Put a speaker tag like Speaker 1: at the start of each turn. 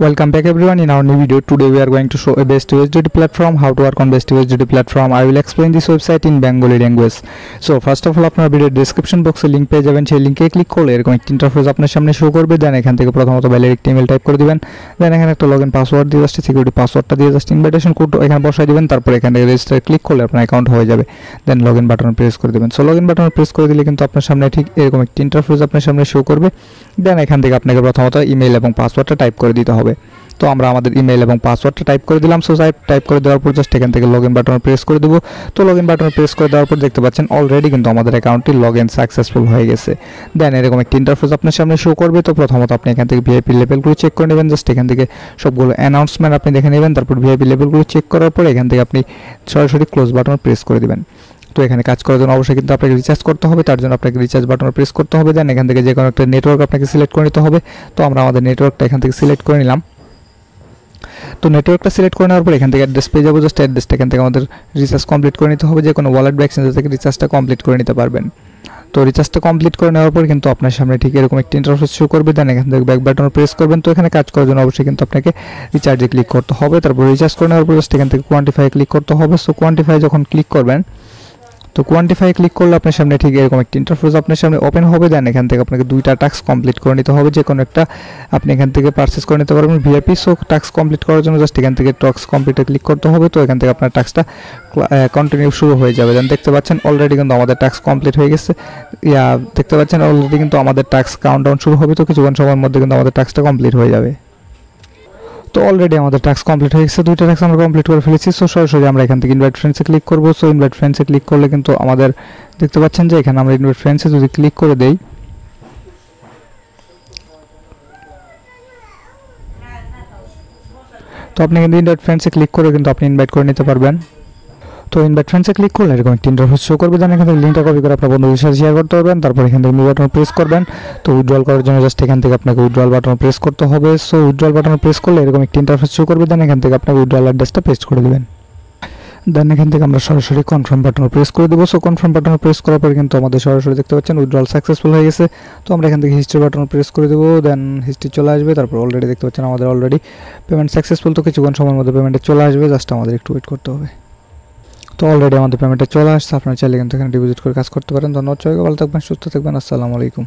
Speaker 1: Welcome back everyone. In our new video today we are going to show a best USDT platform, how to work on best USDT platform. I will explain this website in Bengali language. So first of all আপনারা ভিডিওর description বক্সে link পেয়ে যাবেন, সেই লিংকে click করলে এরকম একটা ইন্টারফেস আপনার সামনে শো করবে। দেন এখান থেকে প্রথমত ভ্যালিড একটা ইমেল টাইপ করে দিবেন। দেন এখানে একটা লগইন পাসওয়ার্ড দিয়ে জাস্ট সিকিউরিটি পাসওয়ার্ডটা দিয়ে জাস্ট ইনভাইটেশন কোড এখানে বসাই দিবেন। তারপর এখান থেকে রেজিস্টার ক্লিক করলে আপনার অ্যাকাউন্ট হয়ে যাবে। দেন লগইন বাটন প্রেস করে দিবেন। সো লগইন বাটন প্রেস করে দিলে কিন্তু আপনার সামনে ঠিক এরকম একটা ইন্টারফেস আপনার সামনে শো করবে। দেন এখান থেকে আপনাকে প্রথমত ইমেল এবং পাসওয়ার্ডটা টাইপ করে দিতে হবে। তো আমরা আমাদের ইমেল এবং পাসওয়ার্ডটা টাইপ করে দিলাম। সো টাইপ করে দেওয়ার পর জাস্ট এখান থেকে লগইন বাটন প্রেস করে দেব। তো লগইন বাটন প্রেস করে দেওয়ার পর দেখতে পাচ্ছেন অলরেডি কিন্তু আমাদের অ্যাকাউন্টটি লগইন সাকসেসফুল হয়ে গেছে। দেন এরকম একটা ইন্টারফেস আপনার সামনে শো করবে। তো প্রথমত আপনি এখান থেকে ভিআইপি লেভেলগুলো চেক করে নেবেন। জাস্ট এখান থেকে সবগুলো অ্যানাউন্সমেন্ট আপনি দেখে নেবেন। তারপর ভিআইপি লেভেলগুলো চেক করার পর এখান থেকে আপনি সরাসরি ক্লোজ বাটন প্রেস করে দিবেন। তো এখানে কাজ করার জন্য অবশ্যই কিন্তু আপনাকে রিচার্জ করতে হবে। তার জন্য আপনাকে রিচার্জ বাটন প্রেস করতে হবে। দেন এখান থেকে যে কোনো একটা নেটওয়ার্ক আপনাকে সিলেক্ট করে নিতে হবে। তো আমরা আমাদের নেটওয়ার্কটা এখান থেকে সিলেক্ট করে নিলাম। তো নেটওয়ার্কটা সিলেক্ট করে নেওয়ার পর এখান থেকে অ্যাড্রেস পেয়ে যাবো। জাস্ট অ্যাড্রেসটা এখান থেকে আমাদের রিচার্জ কমপ্লিট করে নিতে হবে। যে কোনো ওয়ালেট বা এক্সচেঞ্জ থেকে রিচার্জটা কমপ্লিট করে নিতে পারবেন। তো রিচার্জটা কমপ্লিট করে নেওয়ার পর কিন্তু আপনার সামনে ঠিক এরকম একটা ইন্টারফেস শো করবে। দেন এখান থেকে ব্যাক বাটন প্রেস করবেন। তো এখানে কাজ করার জন্য অবশ্যই কিন্তু আপনাকে রিচার্জে ক্লিক করতে হবে। তারপর রিচার্জ করে নেওয়ার পর জাস্ট এখান থেকে কোয়ান্টিফাই ক্লিক করতে হবে। সো কোয়ান্টিফাই যখন ক্লিক করবেন, তো কোয়ান্টিফাই ক্লিক করলে আপনার সামনে ঠিক এরকম একটা ইন্টারফেস আপনার সামনে ওপেন হবে। দেন এখান থেকে আপনাকে দুইটা টাস্ক কমপ্লিট করে নিতে হবে। যে কোনো একটা আপনি এখান থেকে পারচেস করে নিতে পারবেন ভিআইপি। সো টাস্ক কমপ্লিট করার জন্য জাস্ট এখান থেকে টাস্ক কমপ্লিটে ক্লিক করতে হবে। তো এখান থেকে আপনার টাস্কটা কন্টিনিউ শুরু হয়ে যাবে। দেন দেখতে পাচ্ছেন অলরেডি কিন্তু আমাদের টাস্ক কমপ্লিট হয়ে গেছে। দেখতে পাচ্ছেন অলরেডি কিন্তু আমাদের টাস্ক কাউন্টডাউন শুরু হবে। তো কিছুক্ষণ সময়ের মধ্যে কিন্তু আমাদের টাস্কটা কমপ্লিট হয়ে যাবে। তো অলরেডি আমাদের টাস্ক কমপ্লিট হয়ে গেছে। দুইটা টাস্ক আমরা কমপ্লিট করে ফেলেছি। সো সরাসরি আমরা এখান থেকে ইনভাইট ফ্রেন্ডসে ক্লিক করব। সো ইনভাইট ফ্রেন্ডসে ক্লিক করলে কিন্তু আমাদের দেখতে পাচ্ছেন যে এখানে আমরা ইনভাইট ফ্রেন্ডসে যদি ক্লিক করে দেই, তো আপনি কিন্তু ইনভাইট ফ্রেন্ডসে ক্লিক করে কিন্তু আপনি ইনভাইট করে নিতে পারবেন। তো ইনভাইট ফ্রেন্ডসে ক্লিক করলে এরকম একটা ইন্টারফেস শো করবে। দেন এখান থেকে লিঙ্কটা কপি করে আপনার বন্ধুদের সাথে শেয়ার করতে পারবেন। তারপর এখান থেকে মুভ বাটন প্রেস করবেন। তো উইথড্রল করার জন্য জাস্ট এখান থেকে আপনাকে উইথড্রল বাটন প্রেস করতে হবে। সো উইথড্রল বাটন প্রেস করলে এরকম একটা ইন্টারফেস শো করবে। দেন এখান থেকে আপনাকে উইথড্রল অ্যাড্রেসটা পেস্ট করে দেবেন। দেন এখান থেকে আমরা সরাসরি কনফার্ম বাটন প্রেস করে দেবো। সো কনফার্ম বাটন প্রেস করার পর কিন্তু আমাদের সরাসরি দেখতে পাচ্ছেন উইথড্রল সাকসেসফুল হয়ে গেছে। তো আমরা এখান থেকে হিস্ট্রি বাটন প্রেস করে দেবো। দেন হিস্ট্রি চলে আসবে। তারপর অলরেডি দেখতে পাচ্ছেন আমাদের অলরেডি পেমেন্ট সাকসেসফুল। তো কিছুক্ষণ সময়ের মধ্যে পেমেন্টে চলে আসবে। জাস্ট আমাদের একটু ওয়েট করতে হবে। তো অলরেডি আমাদের পেমেন্টটা চলে আসছে। আপনারা চাইলে কিন্তু এখানে ডিপোজিট করে কাজ করতে পারেন। ধন্যবাদ সবাইকে, ভালো থাকবেন, সুস্থ থাকবেন। আসসালামু আলাইকুম।